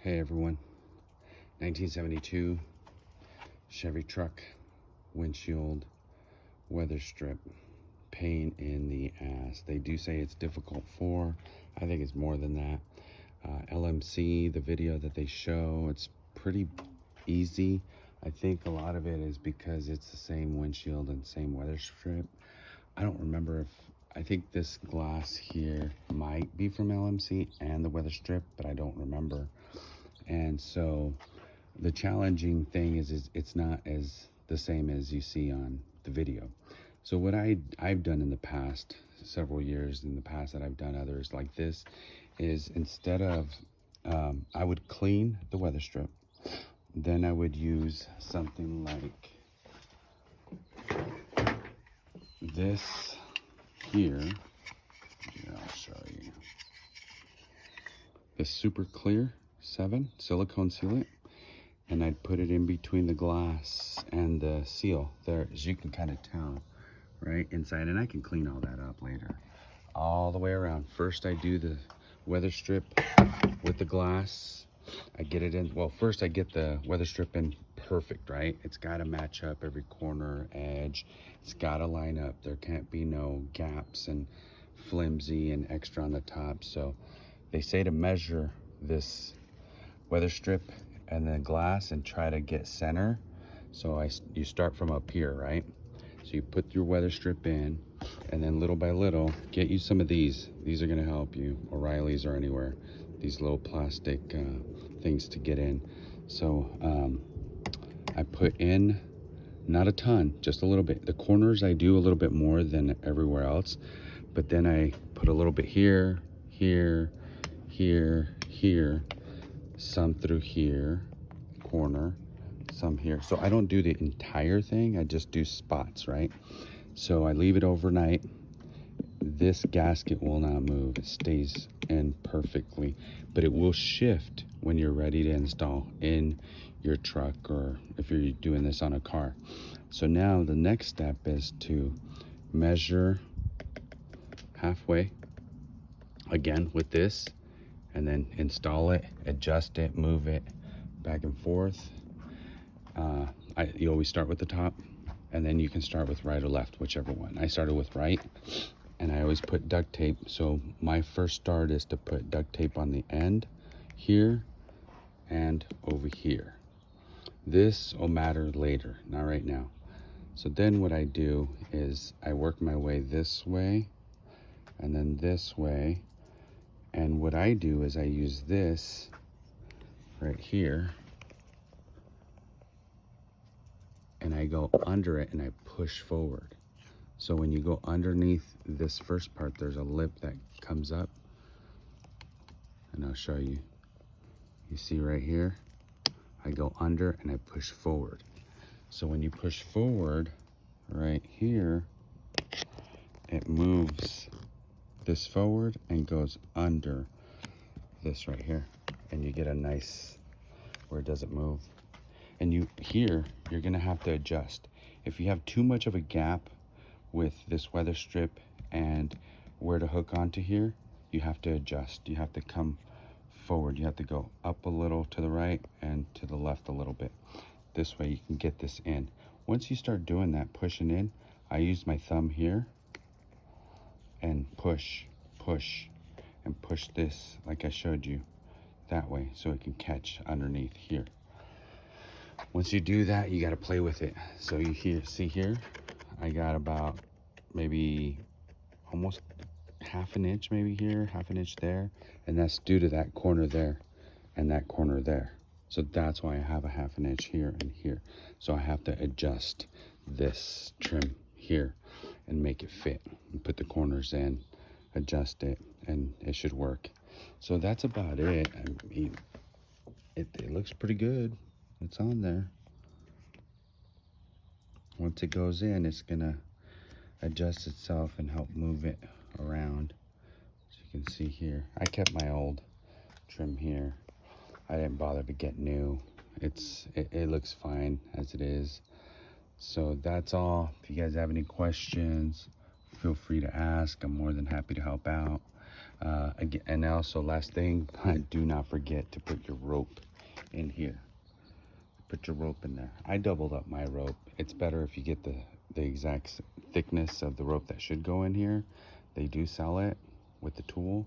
Hey everyone, 1972 Chevy truck, windshield, weather strip, pain in the ass. They do say it's difficult for, I think it's more than that. LMC, the video that they show, it's pretty easy. I think a lot of it is because it's the same windshield and same weather strip. I don't remember if, I think this glass here might be from LMC and the weather strip, but I don't remember. And so the challenging thing is it's not as the same as you see on the video. So what I've done in the past, several years in the past that I've done others like this, is instead of, I would clean the weather strip, then I would use something like this here. I'll show you. This super clear 7 silicone sealant, and I'd put it in between the glass and the seal there, as you can kind of tell right inside, and I can clean all that up later, all the way around. First I do the weather strip with the glass. I get it in, well, first I get the weather strip in perfect, right? It's got to match up every corner, edge, it's got to line up. There can't be no gaps and flimsy and extra on the top. So they say to measure this weather strip and then glass and try to get center. So you start from up here, right? So you put your weather strip in, and then little by little, get you some of these. These are gonna help you, O'Reilly's or anywhere. These little plastic things to get in. So I put in, not a ton, just a little bit. The corners I do a little bit more than everywhere else, but then I put a little bit here, here, here, here, some through here, corner, some here. So I don't do the entire thing, I just do spots, right? So I leave it overnight. This gasket will not move, it stays in perfectly, but it will shift when you're ready to install in your truck, or if you're doing this on a car. So now the next step is to measure halfway again with this, and then install it, adjust it, move it back and forth. You always start with the top, and then you can start with right or left, whichever one. I started with right, and I always put duct tape. So my first start is to put duct tape on the end here and over here. This will matter later, not right now. So then what I do is I work my way this way and then this way. And what I do is I use this right here, and I go under it and I push forward. So when you go underneath this first part, there's a lip that comes up, and I'll show you. You see right here, I go under and I push forward. So when you push forward right here, it moves this forward and goes under this right here, and you get a nice where it doesn't move. And you're gonna have to adjust. If you have too much of a gap with this weather strip and where to hook onto here, you have to adjust. You have to come forward. You have to go up a little to the right and to the left a little bit. This way you can get this in. Once you start doing that, pushing in, I use my thumb here and push, and push this like I showed you that way, so it can catch underneath here. Once you do that, you got to play with it. So you see here, I got about maybe almost half an inch, maybe here, half an inch there, and that's due to that corner there and that corner there. So that's why I have a half an inch here and here. So I have to adjust this trim here and make it fit, and put the corners in, adjust it, and it should work. So that's about it. I mean, it looks pretty good. It's on there. Once it goes in, it's gonna adjust itself and help move it around. As you can see here, I kept my old trim here. I didn't bother to get new. It looks fine as it is. So that's all. If you guys have any questions, feel free to ask. I'm more than happy to help out. Again, and also last thing, do not forget to put your rope in here. Put your rope in there. I doubled up my rope. It's better if you get the exact thickness of the rope that should go in here. They do sell it with the tool,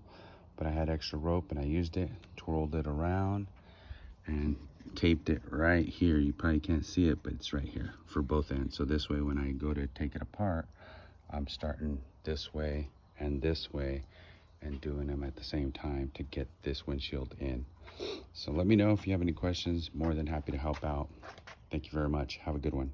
but I had extra rope and I used it, twirled it around, and taped it right here. You probably can't see it, but it's right here for both ends. So this way, when I go to take it apart, I'm starting this way and doing them at the same time to get this windshield in. So let me know if you have any questions. More than happy to help out. Thank you very much. Have a good one.